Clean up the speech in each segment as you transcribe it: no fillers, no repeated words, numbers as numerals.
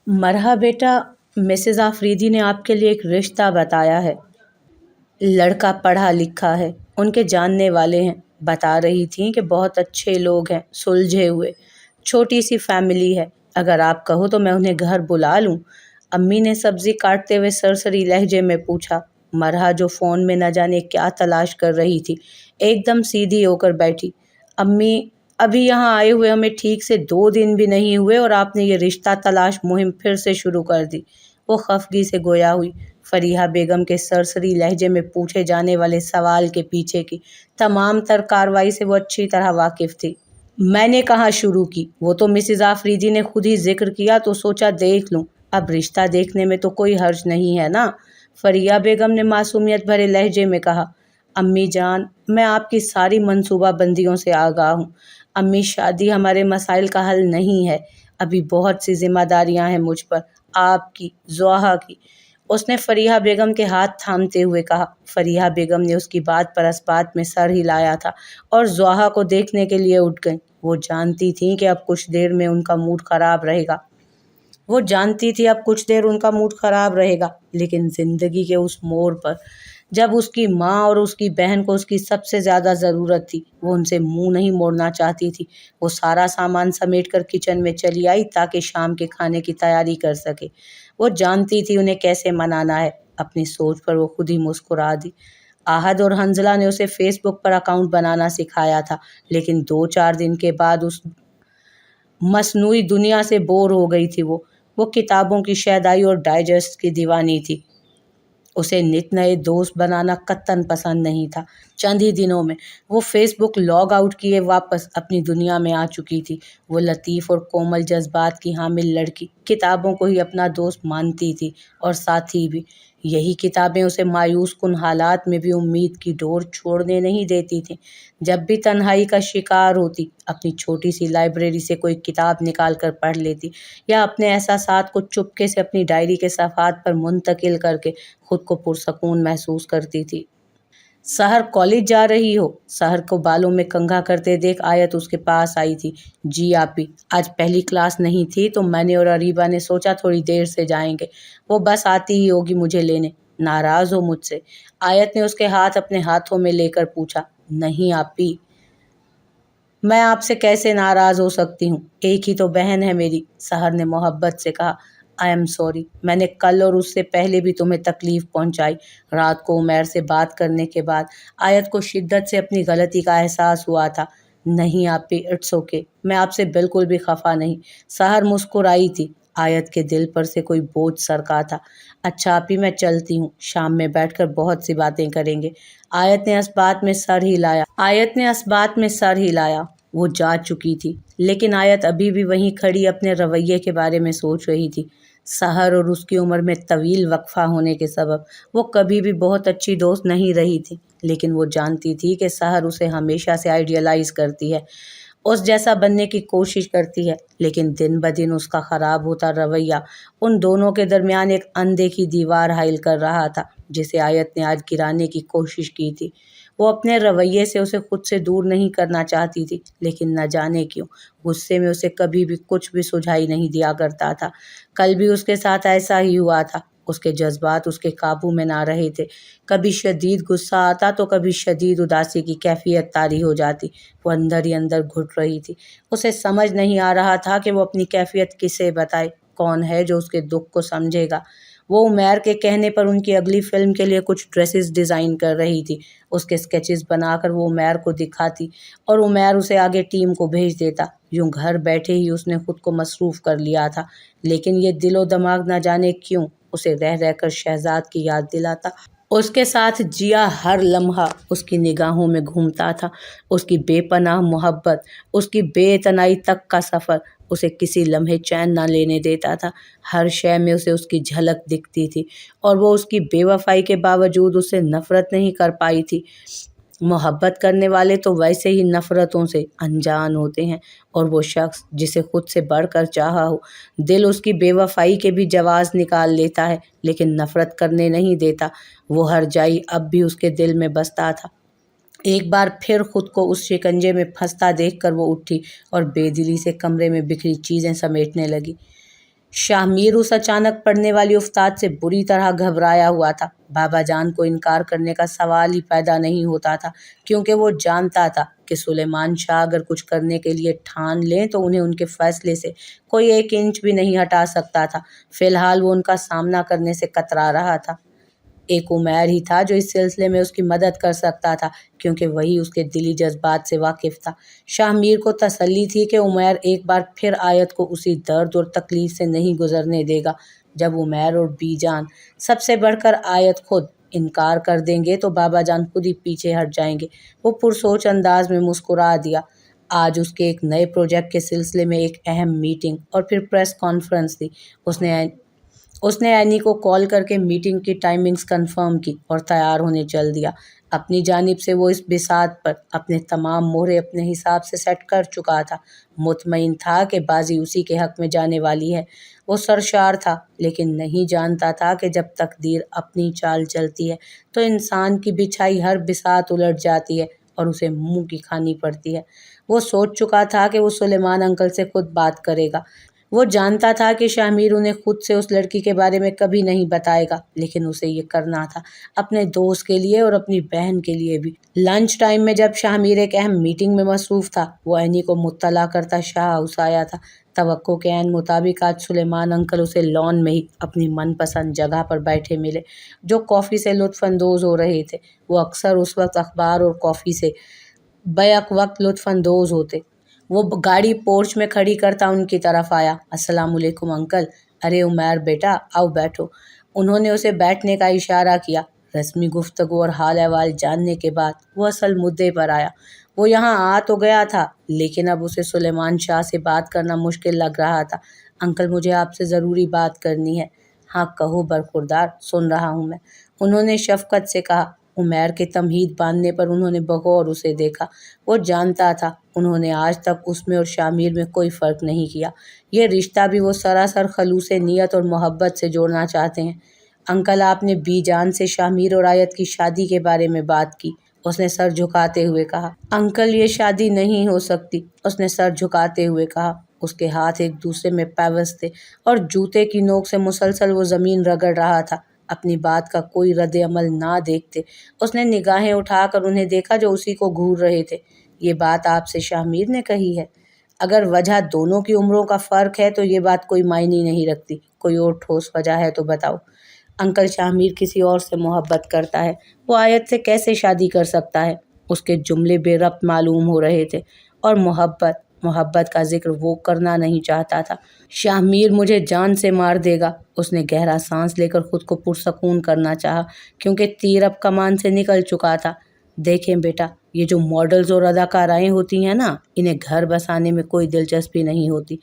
مرحبा बेटा। मिसेस आफरीदी ने आपके लिए एक रिश्ता बताया है। लड़का पढ़ा लिखा है, उनके जानने वाले हैं। बता रही थी कि बहुत अच्छे लोग हैं, सुलझे हुए, छोटी सी फैमिली है। अगर आप कहो तो मैं उन्हें घर बुला लूं। अम्मी ने सब्जी काटते हुए सरसरी लहजे में पूछा। मरहा जो फ़ोन में न जाने क्या तलाश कर रही थी, एकदम सीधी होकर बैठी। अम्मी, अभी यहाँ आए हुए हमें ठीक से 2 दिन भी नहीं हुए और आपने ये रिश्ता तलाश मुहिम फिर से शुरू कर दी। वो खफगी से गोया हुई। फरीहा बेगम के सरसरी लहजे में पूछे जाने वाले सवाल के पीछे की तमाम तर कार्रवाई से वो अच्छी तरह वाकिफ थी। मैंने कहाँ शुरू की, वो तो मिसेस आफरीदी ने खुद ही जिक्र किया तो सोचा देख लूं। अब रिश्ता देखने में तो कोई हर्ज नहीं है ना? फरिया बेगम ने मासूमियत भरे लहजे में कहा। अम्मी जान, मैं आपकी सारी मंसूबा बंदियों से आगाह हूँ। अम्मी, शादी हमारे मसाइल का हल नहीं है। अभी बहुत सी जिम्मेदारियां हैं मुझ पर, आपकी, ज़ोहा की। उसने फरीहा बेगम के हाथ थामते हुए कहा। फरीहा बेगम ने उसकी बात पर असबात में सर हिलाया था और ज़ोहा को देखने के लिए उठ गई। वो जानती थी कि अब कुछ देर में उनका मूड खराब रहेगा। लेकिन ज़िंदगी के उस मोड़ पर जब उसकी माँ और उसकी बहन को उसकी सबसे ज़्यादा ज़रूरत थी, वो उनसे मुंह नहीं मोड़ना चाहती थी। वो सारा सामान समेट कर किचन में चली आई ताकि शाम के खाने की तैयारी कर सके। वो जानती थी उन्हें कैसे मनाना है। अपनी सोच पर वो खुद ही मुस्कुरा दी। आहद और हंजला ने उसे फेसबुक पर अकाउंट बनाना सिखाया था, लेकिन 2-4 दिन के बाद उस मसनूई दुनिया से बोर हो गई थी। वो किताबों की शैदाई और डाइजेस्ट की दीवानी थी। उसे नित नए दोस्त बनाना कत्तन पसंद नहीं था। चंद ही दिनों में वो फेसबुक लॉग आउट किए वापस अपनी दुनिया में आ चुकी थी। वो लतीफ़ और कोमल जज्बात की हामिल लड़की किताबों को ही अपना दोस्त मानती थी और साथी भी। यही किताबें उसे मायूस कुन हालात में भी उम्मीद की डोर छोड़ने नहीं देती थीं। जब भी तन्हाई का शिकार होती, अपनी छोटी सी लाइब्रेरी से कोई किताब निकाल कर पढ़ लेती या अपने एहसासात को चुपके से अपनी डायरी के सफ़ात पर मुंतकिल करके खुद को पुरसकून महसूस करती थी। सहर कॉलेज जा रही हो? सहर को बालों में कंघा करते देख आयत उसके पास आई थी। जी आपी, आज पहली क्लास नहीं थी तो मैंने और अरीबा ने सोचा थोड़ी देर से जाएंगे। वो बस आती ही होगी मुझे लेने। नाराज़ हो मुझसे? आयत ने उसके हाथ अपने हाथों में लेकर पूछा। नहीं आपी, मैं आपसे कैसे नाराज़ हो सकती हूँ, एक ही तो बहन है मेरी, सहर ने मोहब्बत से कहा। आई एम सॉरी, मैंने कल और उससे पहले भी तुम्हें तकलीफ़ पहुँचाई। रात को उमैर से बात करने के बाद आयत को शिद्दत से अपनी गलती का एहसास हुआ था। नहीं आपी, इट्स ओके, मैं आपसे बिल्कुल भी खफा नहीं। सहर मुस्कुराई थी। आयत के दिल पर से कोई बोझ सरका था। अच्छा आपी, मैं चलती हूँ, शाम में बैठकर बहुत सी बातें करेंगे। आयत ने असबात में सर हिलाया। वो जा चुकी थी, लेकिन आयत अभी भी वहीं खड़ी अपने रवैये के बारे में सोच रही थी। सहर और उसकी उम्र में तवील वक्फा होने के सबब वो कभी भी बहुत अच्छी दोस्त नहीं रही थी, लेकिन वो जानती थी कि सहर उसे हमेशा से आइडियलाइज करती है, उस जैसा बनने की कोशिश करती है। लेकिन दिन ब दिन उसका ख़राब होता रवैया उन दोनों के दरमियान एक अनदेखी दीवार हाइल कर रहा था, जिसे आयत ने आज गिराने की कोशिश की थी। वो अपने रवैये से उसे खुद से दूर नहीं करना चाहती थी, लेकिन न जाने क्यों गुस्से में उसे कभी भी कुछ भी सुझाई नहीं दिया करता था। कल भी उसके साथ ऐसा ही हुआ था। उसके जज्बात उसके काबू में ना रहे थे। कभी शदीद गुस्सा आता तो कभी शदीद उदासी की कैफियत तारी हो जाती। वो अंदर ही अंदर घुट रही थी। उसे समझ नहीं आ रहा था कि वो अपनी कैफियत किसे बताए। कौन है जो उसके दुख को समझेगा? वो उमैर के कहने पर उनकी अगली फिल्म के लिए कुछ ड्रेसेस डिज़ाइन कर रही थी। उसके स्केचेस बनाकर वो उमैर को दिखाती और उमैर उसे आगे टीम को भेज देता। यूं घर बैठे ही उसने खुद को मसरूफ़ कर लिया था, लेकिन ये दिलो दिमाग न जाने क्यों उसे रह रहकर शहजाद की याद दिलाता। उसके साथ जिया हर लम्हा उसकी निगाहों में घूमता था। उसकी बेपनाह मोहब्बत, उसकी बेतनाई तक का सफ़र उसे किसी लम्हे चैन ना लेने देता था। हर शय में उसे उसकी झलक दिखती थी और वो उसकी बेवफाई के बावजूद उससे नफ़रत नहीं कर पाई थी। मोहब्बत करने वाले तो वैसे ही नफ़रतों से अनजान होते हैं, और वो शख्स जिसे खुद से बढ़कर चाहा हो, दिल उसकी बेवफाई के भी जवाज़ निकाल लेता है, लेकिन नफ़रत करने नहीं देता। वो हरजाई अब भी उसके दिल में बसता था। एक बार फिर खुद को उस शिकंजे में फंसता देखकर वो उठी और बेदिली से कमरे में बिखरी चीज़ें समेटने लगी। शाहमीर उस अचानक पड़ने वाली उस्ताद से बुरी तरह घबराया हुआ था। बाबा जान को इनकार करने का सवाल ही पैदा नहीं होता था, क्योंकि वो जानता था कि सुलेमान शाह अगर कुछ करने के लिए ठान लें तो उन्हें उनके फैसले से कोई 1 इंच भी नहीं हटा सकता था। फिलहाल वो उनका सामना करने से कतरा रहा था। एक उमैर ही था जो इस सिलसिले में उसकी मदद कर सकता था, क्योंकि वही उसके दिली जज्बात से वाकिफ था। शाहमीर को तसल्ली थी कि उमैर एक बार फिर आयत को उसी दर्द और तकलीफ से नहीं गुजरने देगा। जब उमैर और बीजान, सबसे बढ़कर आयत खुद, इनकार कर देंगे तो बाबा जान खुद ही पीछे हट जाएंगे। वो पुरसोच अंदाज में मुस्कुरा दिया। आज उसके एक नए प्रोजेक्ट के सिलसिले में एक अहम मीटिंग और फिर प्रेस कॉन्फ्रेंस थी। उसने उसने एनी को कॉल करके मीटिंग की टाइमिंग्स कंफर्म की और तैयार होने चल दिया। अपनी जानिब से वो इस बिसात पर अपने तमाम मोहरे अपने हिसाब से सेट कर चुका था। मुतमईन था कि बाजी उसी के हक में जाने वाली है। वो सरशार था, लेकिन नहीं जानता था कि जब तकदीर अपनी चाल चलती है तो इंसान की बिछाई हर बिसात उलट जाती है और उसे मुंह की खानी पड़ती है। वो सोच चुका था कि वो सुलेमान अंकल से खुद बात करेगा। वो जानता था कि शाहमीर उन्हें खुद से उस लड़की के बारे में कभी नहीं बताएगा, लेकिन उसे ये करना था, अपने दोस्त के लिए और अपनी बहन के लिए भी। लंच टाइम में जब शाहमीर एक अहम मीटिंग में मसरूफ था, वो एनी को मुत्तला करता शाह हाउस आया था। तवक्को के ऐन मुताबिक आज सुलेमान अंकल उसे लॉन में ही अपनी मनपसंद जगह पर बैठे मिले, जो कॉफ़ी से लुत्फ अंदोज़ हो रहे थे। वो अक्सर उस वक्त अखबार और कॉफ़ी से बैक वक्त लुत्फ अंदोज़ होते। वो गाड़ी पोर्च में खड़ी करता उनकी तरफ आया। अस्सलामुअलैकुम अंकल। अरे उमैर बेटा, आओ बैठो। उन्होंने उसे बैठने का इशारा किया। रस्मी गुफ्तगू और हाल अहवाल जानने के बाद वो असल मुद्दे पर आया। वो यहाँ आ तो गया था, लेकिन अब उसे सुलेमान शाह से बात करना मुश्किल लग रहा था। अंकल, मुझे आपसे ज़रूरी बात करनी है। हाँ कहो बरखुरदार, सुन रहा हूँ मैं, उन्होंने शफकत से कहा। उमैर के तमहीद बांधने पर उन्होंने बगौर उसे देखा। वो जानता था उन्होंने आज तक उसमें और शामिर में कोई फ़र्क नहीं किया। ये रिश्ता भी वो सरासर खलूस नीयत और मोहब्बत से जोड़ना चाहते हैं। अंकल, आपने बीजान से शामिर और आयत की शादी के बारे में बात की? उसने सर झुकाते हुए कहा। अंकल, ये शादी नहीं हो सकती, उसने सर झुकाते हुए कहा। उसके हाथ एक दूसरे में पैवस्त थे और जूते की नोक से मुसलसल वो ज़मीन रगड़ रहा था। अपनी बात का कोई रद्द अमल ना देखते उसने निगाहें उठाकर उन्हें देखा जो उसी को घूर रहे थे। ये बात आपसे शाहमीर ने कही है? अगर वजह दोनों की उम्रों का फ़र्क है तो ये बात कोई मायने नहीं रखती। कोई और ठोस वजह है तो बताओ। अंकल, शाहमीर किसी और से मोहब्बत करता है। वो आयत से कैसे शादी कर सकता है? उसके जुमले बेरब्त मालूम हो रहे थे। और मोहब्बत मोहब्बत का जिक्र वो करना नहीं चाहता था। शाहमीर मुझे जान से मार देगा। उसने गहरा सांस लेकर खुद को पुरसकून करना चाहा, क्योंकि तीर अब कमान से निकल चुका था। देखें बेटा, ये जो मॉडल्स और अदाकाराएँ होती हैं ना, इन्हें घर बसाने में कोई दिलचस्पी नहीं होती।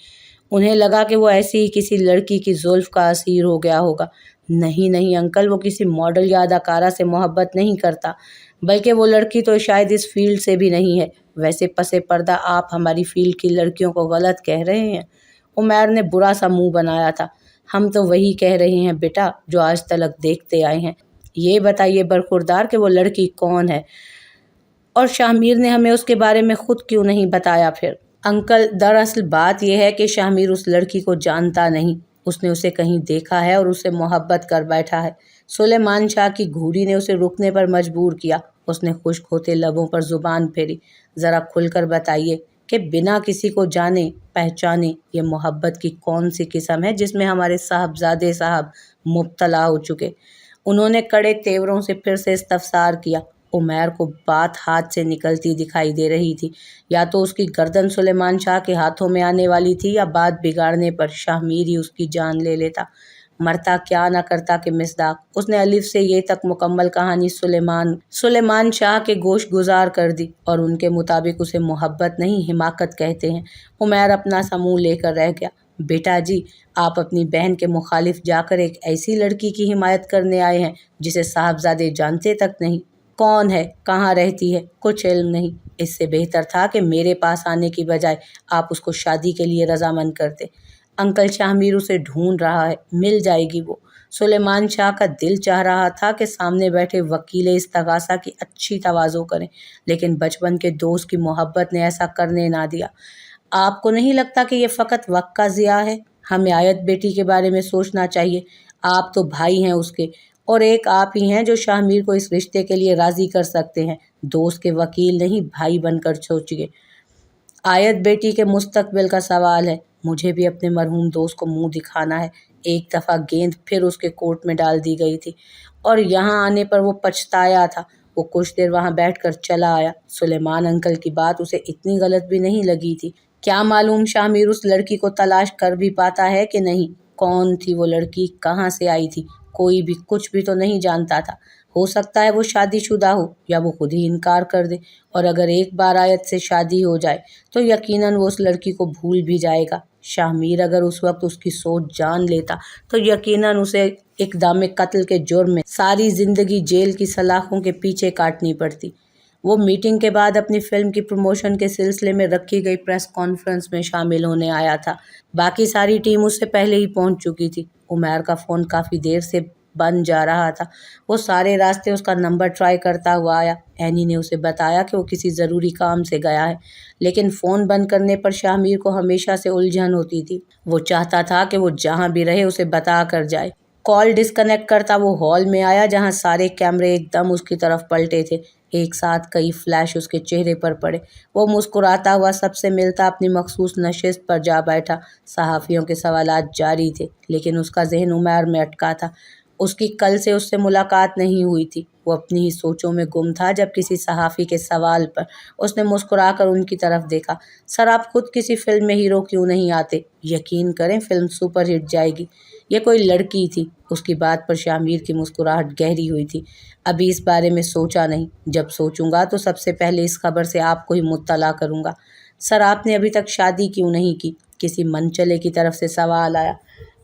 उन्हें लगा कि वो ऐसी ही किसी लड़की की जुल्फ़ का असीर हो गया होगा। नहीं नहीं अंकल, वो किसी मॉडल या अदाकारा से मोहब्बत नहीं करता, बल्कि वो लड़की तो शायद इस फील्ड से भी नहीं है। वैसे पसे पर्दा आप हमारी फील्ड की लड़कियों को गलत कह रहे हैं। उमैर ने बुरा सा मुंह बनाया था। हम तो वही कह रहे हैं बेटा जो आज तलक देखते आए हैं। ये बताइए बरखुरदार कि वो लड़की कौन है, और शाहमीर ने हमें उसके बारे में खुद क्यों नहीं बताया फिर? अंकल, दरअसल बात यह है कि शाहमीर उस लड़की को जानता नहीं। उसने उसे कहीं देखा है और उसे मोहब्बत कर बैठा है। सुलेमान शाह की घूरी ने उसे रुकने पर मजबूर किया। उसने खुश्क होते लबों पर जुबान फेरी। ज़रा खुलकर बताइए कि बिना किसी को जाने पहचाने ये मोहब्बत की कौन सी किस्म है जिसमें हमारे साहबजादे साहब मुब्तला हो चुके? उन्होंने कड़े तेवरों से फिर से इस्तफसार किया। उमैर को बात हाथ से निकलती दिखाई दे रही थी। या तो उसकी गर्दन सुलेमान शाह के हाथों में आने वाली थी, या बात बिगाड़ने पर शाहमीर ही उसकी जान ले लेता। मरता क्या न करता कि मिसदाक। उसने अलिफ से ये तक मुकम्मल कहानी सुलेमान शाह के गोश गुजार कर दी, और उनके मुताबिक उसे मोहब्बत नहीं हिमाकत कहते हैं। उमैर अपना सा मुँह लेकर रह गया। बेटा जी, आप अपनी बहन के मुखालिफ जाकर एक ऐसी लड़की की हिमायत करने आए हैं जिसे साहबजादे जानते तक नहीं। कौन है, कहाँ रहती है, कुछ इल्म नहीं। इससे बेहतर था कि मेरे पास आने की बजाय आप उसको शादी के लिए रजामंद करते। अंकल, शाहमीर उसे ढूंढ रहा है, मिल जाएगी वो। सुलेमान शाह का दिल चाह रहा था कि सामने बैठे वकील इस्तगासा की अच्छी तवाज़ो करें, लेकिन बचपन के दोस्त की मोहब्बत ने ऐसा करने ना दिया। आपको नहीं लगता कि ये फ़कत वक्त का ज़िया है? हमें आयत बेटी के बारे में सोचना चाहिए। आप तो भाई हैं उसके, और एक आप ही हैं जो शाहमीर को इस रिश्ते के लिए राज़ी कर सकते हैं। दोस्त के वकील नहीं, भाई बनकर सोचिए। आयत बेटी के मुस्तकबिल का सवाल है। मुझे भी अपने मरहूम दोस्त को मुंह दिखाना है। एक दफ़ा गेंद फिर उसके कोर्ट में डाल दी गई थी और यहाँ आने पर वो पछताया था। वो कुछ देर वहाँ बैठकर चला आया। सुलेमान अंकल की बात उसे इतनी गलत भी नहीं लगी थी। क्या मालूम शामिर उस लड़की को तलाश कर भी पाता है कि नहीं। कौन थी वो लड़की, कहाँ से आई थी, कोई भी कुछ भी तो नहीं जानता था। हो सकता है वो शादीशुदा हो या वो खुद ही इनकार कर दे, और अगर एक बार आयत से शादी हो जाए तो यकीनन वो उस लड़की को भूल भी जाएगा। शाहमीर अगर उस वक्त उसकी सोच जान लेता तो यकीनन उसे इक़दाम कत्ल के जुर्म में सारी ज़िंदगी जेल की सलाखों के पीछे काटनी पड़ती। वो मीटिंग के बाद अपनी फ़िल्म की प्रमोशन के सिलसिले में रखी गई प्रेस कॉन्फ्रेंस में शामिल होने आया था। बाकी सारी टीम उससे पहले ही पहुंच चुकी थी। उमैर का फ़ोन काफ़ी देर से बंद जा रहा था। वो सारे रास्ते उसका नंबर ट्राई करता हुआ आया। एनी ने उसे बताया कि वो किसी ज़रूरी काम से गया है, लेकिन फ़ोन बंद करने पर शाहमीर को हमेशा से उलझन होती थी। वो चाहता था कि वो जहाँ भी रहे उसे बता कर जाए। कॉल डिस्कनेक्ट करता वो हॉल में आया जहाँ सारे कैमरे एकदम उसकी तरफ पलटे थे। एक साथ कई फ्लैश उसके चेहरे पर पड़े। वो मुस्कुराता हुआ सबसे मिलता अपनी मखसूस नशिस्त पर जा बैठा। सहाफ़ियों के सवालात जारी थे, लेकिन उसका ज़हन उमैर में अटका था। उसकी कल से उससे मुलाकात नहीं हुई थी। वो अपनी ही सोचों में गुम था जब किसी सहाफ़ी के सवाल पर उसने मुस्कुराकर उनकी तरफ देखा। सर, आप खुद किसी फ़िल्म में हीरो क्यों नहीं आते? यकीन करें, फ़िल्म सुपर हिट जाएगी। ये कोई लड़की थी। उसकी बात पर शामिर की मुस्कुराहट गहरी हुई थी। अभी इस बारे में सोचा नहीं। जब सोचूंगा तो सबसे पहले इस खबर से आपको ही मुत्तला करूंगा। सर, आपने अभी तक शादी क्यों नहीं की? किसी मनचले की तरफ से सवाल आया।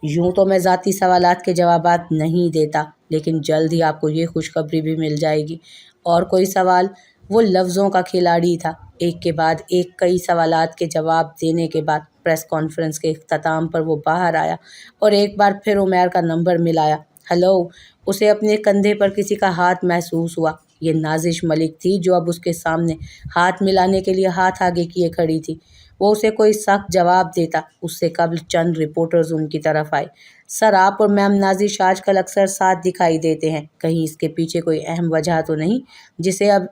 यूं तो मैं ज़ाती सवालात के जवाबात नहीं देता, लेकिन जल्द ही आपको ये खुशखबरी भी मिल जाएगी। और कोई सवाल? वो लफ्ज़ों का खिलाड़ी था। एक के बाद एक कई सवालात के जवाब देने के बाद प्रेस कॉन्फ्रेंस के इख्तिताम पर वो बाहर आया और एक बार फिर उमैर का नंबर मिलाया। हेलो। उसे अपने कंधे पर किसी का हाथ महसूस हुआ। ये नाजिश मलिक थी जो अब उसके सामने हाथ मिलाने के लिए हाथ आगे किए खड़ी थी। वो उसे कोई सख्त जवाब देता उससे कबल चंद रिपोर्टर्स उनकी तरफ आए। सर, आप और मैम नाजिश आजकल अक्सर साथ दिखाई देते हैं। कहीं इसके पीछे कोई अहम वजह तो नहीं, जिसे अब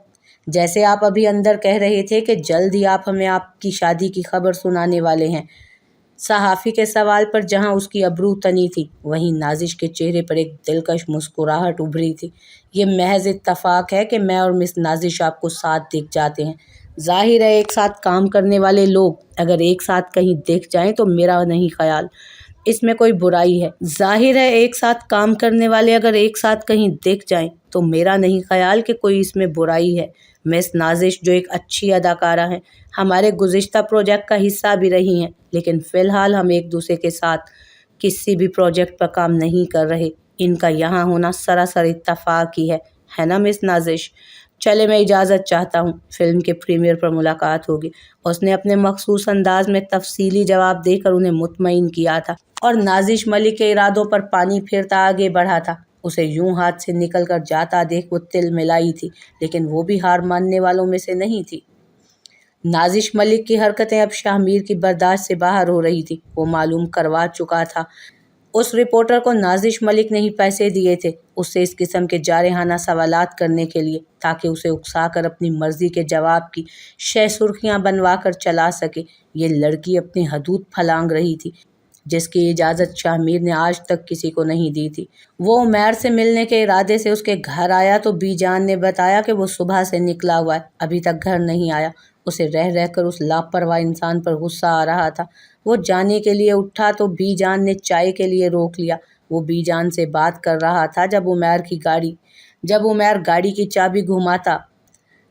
जैसे आप अभी अंदर कह रहे थे कि जल्द ही आप हमें आपकी शादी की खबर सुनाने वाले हैं। सहाफ़ी के सवाल पर जहां उसकी अबरू तनी थी, वहीं नाजिश के चेहरे पर एक दिलकश मुस्कुराहट उभरी थी। ये महज इत्तफाक है कि मैं और मिस नाजिश आपको साथ दिख जाते हैं। जाहिर है एक साथ काम करने वाले लोग अगर एक साथ कहीं दिख जाएं तो मेरा नहीं ख्याल इसमें कोई बुराई है। जाहिर है एक साथ काम करने वाले अगर एक साथ कहीं दिख जाएं तो मेरा नहीं ख्याल कि कोई इसमें बुराई है। मिस नाजिश जो एक अच्छी अदाकारा हैं, हमारे गुज़िश्ता प्रोजेक्ट का हिस्सा भी रही हैं, लेकिन फ़िलहाल हम एक दूसरे के साथ किसी भी प्रोजेक्ट पर काम नहीं कर रहे। इनका यहाँ होना सरासर इत्तफाक ही है ना मिस नाजिश? चले, मैं इजाज़त चाहता हूँ, फ़िल्म के प्रीमियर पर मुलाकात होगी। उसने अपने मखसूस अंदाज में तफसीली जवाब देकर उन्हें मुतमईन किया था और नाजिश मलिक के इरादों पर पानी फेरता आगे बढ़ा था। उसे यूं हाथ से निकल कर जाता देख वो तिल मिलाई थी, लेकिन वो भी हार मानने वालों में से नहीं थी। नाजिश मलिक की हरकतें अब शाहमीर की बर्दाश्त से बाहर हो रही थी। वो मालूम करवा चुका था उस रिपोर्टर को नाजिश मलिक ने ही पैसे दिए थे उससे इस किस्म के जारहाना सवालात करने के लिए, ताकि उसे उकसाकर अपनी मर्जी के जवाब की शह सुर्खियां बनवा कर चला सके। ये लड़की अपनी हदूद फलांग रही थी, जिसकी इजाज़त शाहमीर ने आज तक किसी को नहीं दी थी। वो उमैर से मिलने के इरादे से उसके घर आया तो बीजान ने बताया कि वो सुबह से निकला हुआ है, अभी तक घर नहीं आया। उसे रह रहकर उस लापरवाह इंसान पर गुस्सा आ रहा था। वो जाने के लिए उठा तो बीजान ने चाय के लिए रोक लिया। वो बीजान से बात कर रहा था जब उमैर गाड़ी की चाबी घुमाता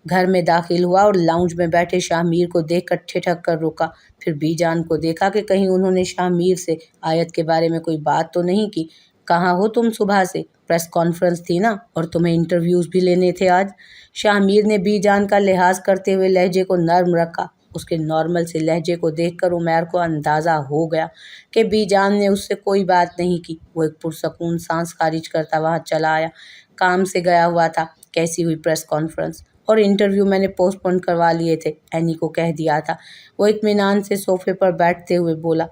घर में दाखिल हुआ और लाउंज में बैठे शाहमीर को देखकर ठिठक कर रुका। फिर बीजान को देखा कि कहीं उन्होंने शाहमीर से आयत के बारे में कोई बात तो नहीं की। कहाँ हो तुम सुबह से? प्रेस कॉन्फ्रेंस थी ना, और तुम्हें इंटरव्यूज़ भी लेने थे आज। शाहमीर ने बीजान का लिहाज करते हुए लहजे को नर्म रखा। उसके नॉर्मल से लहजे को देखकर उमैर को अंदाज़ा हो गया कि बीजान ने उससे कोई बात नहीं की। वो एक पुरसकून सांस खारिज करता वहाँ चला आया। काम से गया हुआ था। कैसी हुई प्रेस कॉन्फ्रेंस? और इंटरव्यू मैंने पोस्टपोन करवा लिए थे, एनी को कह दिया था। वो इत्मीनान से सोफे पर बैठते हुए बोला।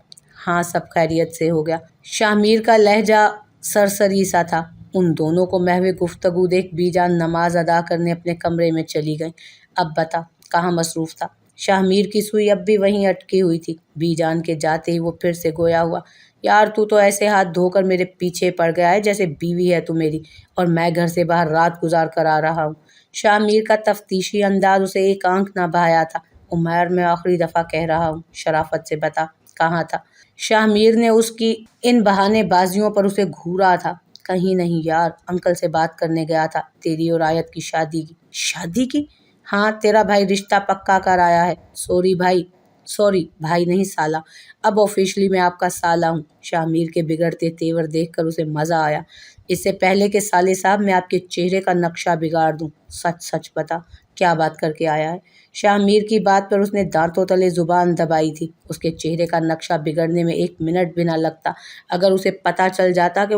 ہاں سب خیریت سے ہو گیا۔ شاہ کا لہجہ سرسری سا تھا۔ ان دونوں کو محو گفتگو دیکھ بی جان نماز ادا کرنے اپنے کمرے میں چلی گئیں۔ اب بتا کہاں مصروف تھا؟ شاہ کی سوئی اب بھی وہیں اٹکی ہوئی تھی۔ بی جان کے جاتے ہی وہ پھر سے گویا ہوا، یار تو ایسے ہاتھ دھو کر میرے پیچھے پڑ گیا ہے جیسے بیوی ہے تو میری، اور میں گھر سے باہر رات گزار کر آ رہا ہوں۔ شاہ کا تفتیشی انداز اسے ایک آنکھ نہ بھایا تھا۔ عمیر میں آخری دفعہ کہہ رہا ہوں، شرافت سے بتا کہاں تھا؟ شاہ نے اس کی ان بہانے بازیوں پر اسے گھورا تھا۔ کہیں نہیں یار، انکل سے بات کرنے گیا تھا تیری اور آیت کی شادی کی۔ شادی کی؟ ہاں تیرا بھائی رشتہ پکا کر آیا ہے۔ سوری بھائی نہیں سالہ، اب آفیشلی میں آپ کا سالہ ہوں۔ شاہ کے بگڑتے تیور دیکھ کر اسے مزہ آیا۔ اس سے پہلے کہ سالے صاحب میں آپ کے چہرے کا نقشہ بگاڑ دوں، سچ بتا کیا بات کر کے آیا ہے؟ شاہ کی بات پر اس نے دانتوں تلے زبان دبائی تھی۔ اس کے چہرے کا نقشہ بگڑنے میں 1 منٹ بھی نہ لگتا اگر اسے پتہ چل جاتا کہ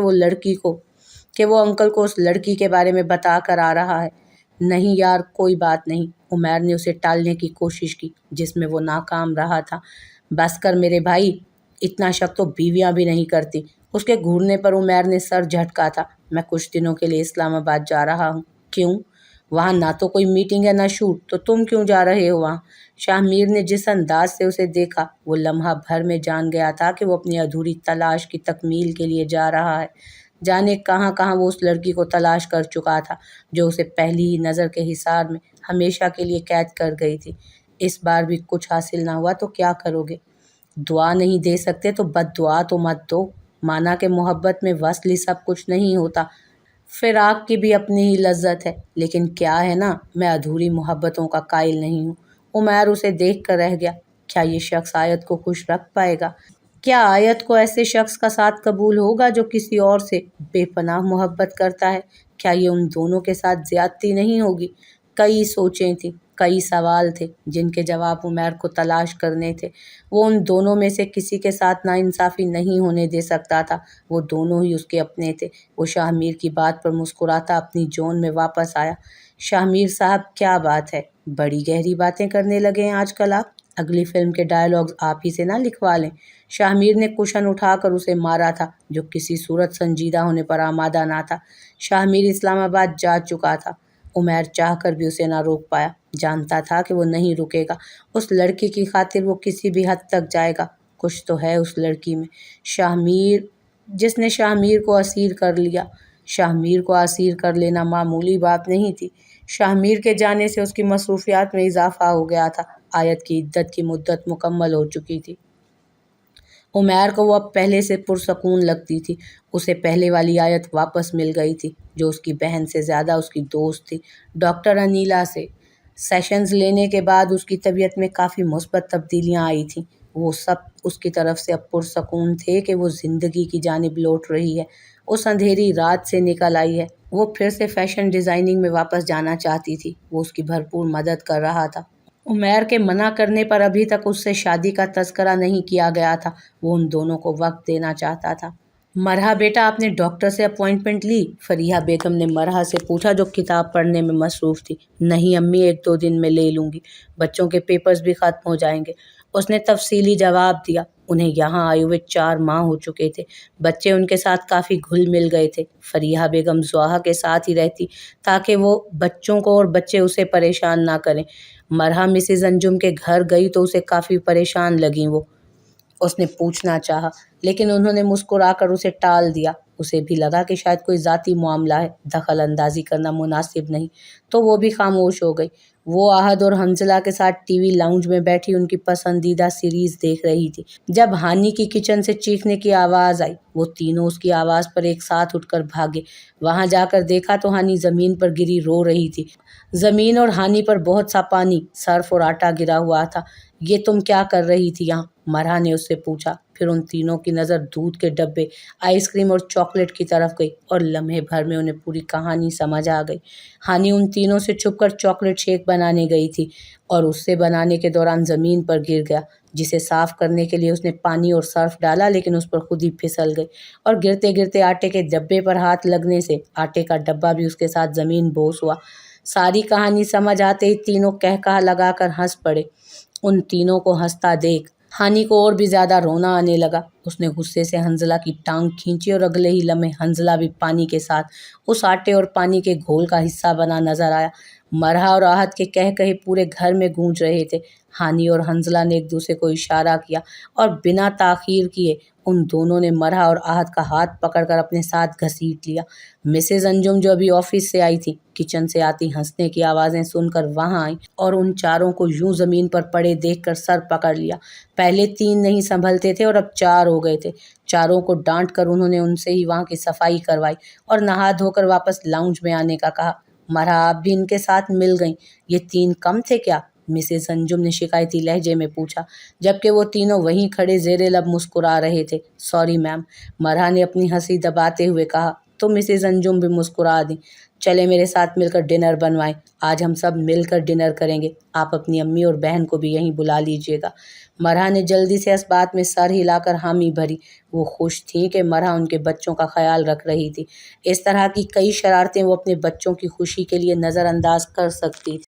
وہ انکل کو اس لڑکی کے بارے میں بتا کر آ رہا ہے۔ نہیں یار کوئی بات نہیں، عمیر نے اسے ٹالنے کی کوشش کی جس میں وہ ناکام رہا تھا۔ بس کر میرے بھائی، اتنا شک تو بیویاں بھی نہیں کرتی۔ اس کے گھورنے پر عمیر نے سر جھٹکا تھا۔ میں کچھ دنوں کے لیے اسلام آباد جا رہا ہوں۔ کیوں؟ وہاں نہ تو کوئی میٹنگ ہے نہ شوٹ، تو تم کیوں جا رہے ہو وہاں؟ شاہ نے جس انداز سے اسے دیکھا وہ لمحہ بھر میں جان گیا تھا کہ وہ اپنی ادھوری تلاش کی تکمیل کے لیے جا رہا ہے۔ جانے کہاں کہاں وہ اس لڑکی کو تلاش کر چکا تھا جو اسے پہلی ہی نظر کے حصار میں ہمیشہ کے لیے قید کر گئی تھی۔ اس بار بھی کچھ حاصل نہ ہوا تو کیا کرو گے؟ دعا نہیں دے سکتے تو بد دعا تو مت دو۔ مانا کہ محبت میں وصل ہی سب کچھ نہیں ہوتا، فراق کی بھی اپنی ہی لذت ہے، لیکن کیا ہے نا، میں ادھوری محبتوں کا قائل نہیں ہوں۔ عمیر اسے دیکھ کر رہ گیا۔ کیا یہ شخص آیت کو خوش رکھ پائے گا؟ کیا آیت کو ایسے شخص کا ساتھ قبول ہوگا جو کسی اور سے بے پناہ محبت کرتا ہے؟ کیا یہ ان دونوں کے ساتھ زیادتی نہیں ہوگی؟ کئی سوچیں تھیں، کئی سوال تھے جن کے جواب عمیر کو تلاش کرنے تھے۔ وہ ان دونوں میں سے کسی کے ساتھ ناانصافی نہیں ہونے دے سکتا تھا۔ وہ دونوں ہی اس کے اپنے تھے۔ وہ شاہ کی بات پر مسکراتا اپنی جون میں واپس آیا۔ شاہ صاحب کیا بات ہے، بڑی گہری باتیں کرنے لگے ہیں آج کل آپ۔ اگلی فلم کے ڈائیلاگز آپ ہی سے نہ لکھوا لیں؟ شاہ نے کشن اٹھا کر اسے مارا تھا جو کسی صورت سنجیدہ ہونے پر آمادہ نہ تھا۔ شاہ اسلام آباد جا چکا تھا۔ عمیر چاہ کر بھی اسے نہ روک پایا۔ جانتا تھا کہ وہ نہیں رکے گا۔ اس لڑکی کی خاطر وہ کسی بھی حد تک جائے گا۔ کچھ تو ہے اس لڑکی میں، جس نے شاہ کو اسیر کر لیا۔ شاہ کو اسیر کر لینا معمولی بات نہیں تھی۔ شاہ کے جانے سے اس کی مصروفیات میں اضافہ ہو گیا تھا۔ آیت کی عدت کی مدت مکمل ہو چکی تھی۔ عمیر کو وہ اب پہلے سے پرسکون لگتی تھی۔ اسے پہلے والی آیت واپس مل گئی تھی جو اس کی بہن سے زیادہ اس کی دوست تھی، ڈاکٹر انیلا سے۔ سیشنز لینے کے بعد اس کی طبیعت میں کافی مثبت تبدیلیاں آئی تھیں۔ وہ سب اس کی طرف سے اب پرسکون تھے کہ وہ زندگی کی جانب لوٹ رہی ہے، اس اندھیری رات سے نکل آئی ہے۔ وہ پھر سے فیشن ڈیزائننگ میں واپس جانا چاہتی تھی۔ وہ اس کی بھرپور مدد کر رہا تھا۔ عمیر کے منع کرنے پر ابھی تک اس سے شادی کا تذکرہ نہیں کیا گیا تھا۔ وہ ان دونوں کو وقت دینا چاہتا تھا۔ مرحا بیٹا آپ نے ڈاکٹر سے اپوائنٹمنٹ لی؟ فریحہ بیگم نے مرحا سے پوچھا جو کتاب پڑھنے میں مصروف تھی۔ نہیں امی، 1-2 دن میں لے لوں گی، بچوں کے پیپرز بھی ختم ہو جائیں گے، اس نے تفصیلی جواب دیا۔ انہیں یہاں آئے ہوئے 4 ماہ ہو چکے تھے۔ بچے ان کے ساتھ کافی گھل مل گئے تھے۔ فریحہ بیگم ضحیٰ کے ساتھ ہی رہتی تاکہ وہ بچوں کو اور بچے اسے پریشان نہ کریں۔ مرحا مسز انجم کے گھر گئی تو اسے کافی پریشان لگیں وہ، اس نے پوچھنا چاہا لیکن انہوں نے مسکرا کر اسے ٹال دیا۔ اسے بھی لگا کہ شاید کوئی ذاتی معاملہ ہے، دخل اندازی کرنا مناسب نہیں، تو وہ بھی خاموش ہو گئی۔ وہ احد اور حنزلہ کے ساتھ ٹی وی لاؤنج میں بیٹھی ان کی پسندیدہ سیریز دیکھ رہی تھی جب ہانی کی کچن سے چیخنے کی آواز آئی۔ وہ تینوں اس کی آواز پر ایک ساتھ اٹھ کر بھاگے۔ وہاں جا کر دیکھا تو ہانی زمین پر گری رو رہی تھی۔ زمین اور ہانی پر بہت سا پانی، سرف اور آٹا گرا ہوا تھا۔ یہ تم کیا کر رہی تھی یہاں؟ مرحا نے اس سے پوچھا۔ پھر ان تینوں کی نظر دودھ کے ڈبے، آئس کریم اور چاکلیٹ کی طرف گئی اور لمحے بھر میں انہیں پوری کہانی سمجھ آ گئی۔ ہانی ان تینوں سے چھپ کر چاکلیٹ شیک بنانے گئی تھی اور اس سے بنانے کے دوران زمین پر گر گیا، جسے صاف کرنے کے لیے اس نے پانی اور سرف ڈالا لیکن اس پر خود ہی پھسل گئی اور گرتے گرتے آٹے کے ڈبے پر ہاتھ لگنے سے آٹے کا ڈبہ بھی اس کے ساتھ زمین بوس ہوا۔ ساری کہانی سمجھ آتے ہی تینوں قہقہہ لگا کر ہنس پڑے۔ ان تینوں کو ہنستا دیکھ हानि को और भी ज्यादा रोना आने लगा। उसने गुस्से से हंजला की टांग खींची और अगले ही लम्हे हंजला भी पानी के साथ उस आटे और पानी के घोल का हिस्सा बना नजर आया। मरहा और आहत के कह कहे पूरे घर में गूंज रहे थे। हानि और हंजला ने एक दूसरे को इशारा किया और बिना ताखीर किए उन दोनों ने मरहा और आहत का हाथ पकड़कर अपने साथ घसीट लिया। मिसेज अंजुम, जो अभी ऑफिस से आई थी, किचन से आती हंसने की आवाजें सुनकर वहां आई और उन चारों को यूं जमीन पर पड़े देखकर सर पकड़ लिया। पहले 3 नहीं संभलते थे और अब 4 हो गए थे। चारों को डांट कर उन्होंने उनसे ही वहां की सफाई करवाई और नहा धोकर वापस लाउंज में आने का कहा। मरहा आप भी इनके साथ मिल गईं, ये 3 कम थे क्या? मिसेज अंजुम ने शिकायती लहजे में पूछा, जबकि वो तीनों वहीं खड़े जेरे लब मुस्कुरा रहे थे। सॉरी मैम, मरहा ने अपनी हंसी दबाते हुए कहा। तो मिसेज अंजुम भी मुस्कुरा दी। चले मेरे साथ मिलकर डिनर बनवाएं, आज हम सब मिलकर डिनर करेंगे। आप अपनी अम्मी और बहन को भी यहीं बुला लीजिएगा। मरहा ने जल्दी से इस बात में सर हिलाकर हामी भरी। वो खुश थी कि मरहा उनके बच्चों का ख्याल रख रही थी। इस तरह की कई शरारतें वो अपने बच्चों की खुशी के लिए नज़रअंदाज कर सकती थी।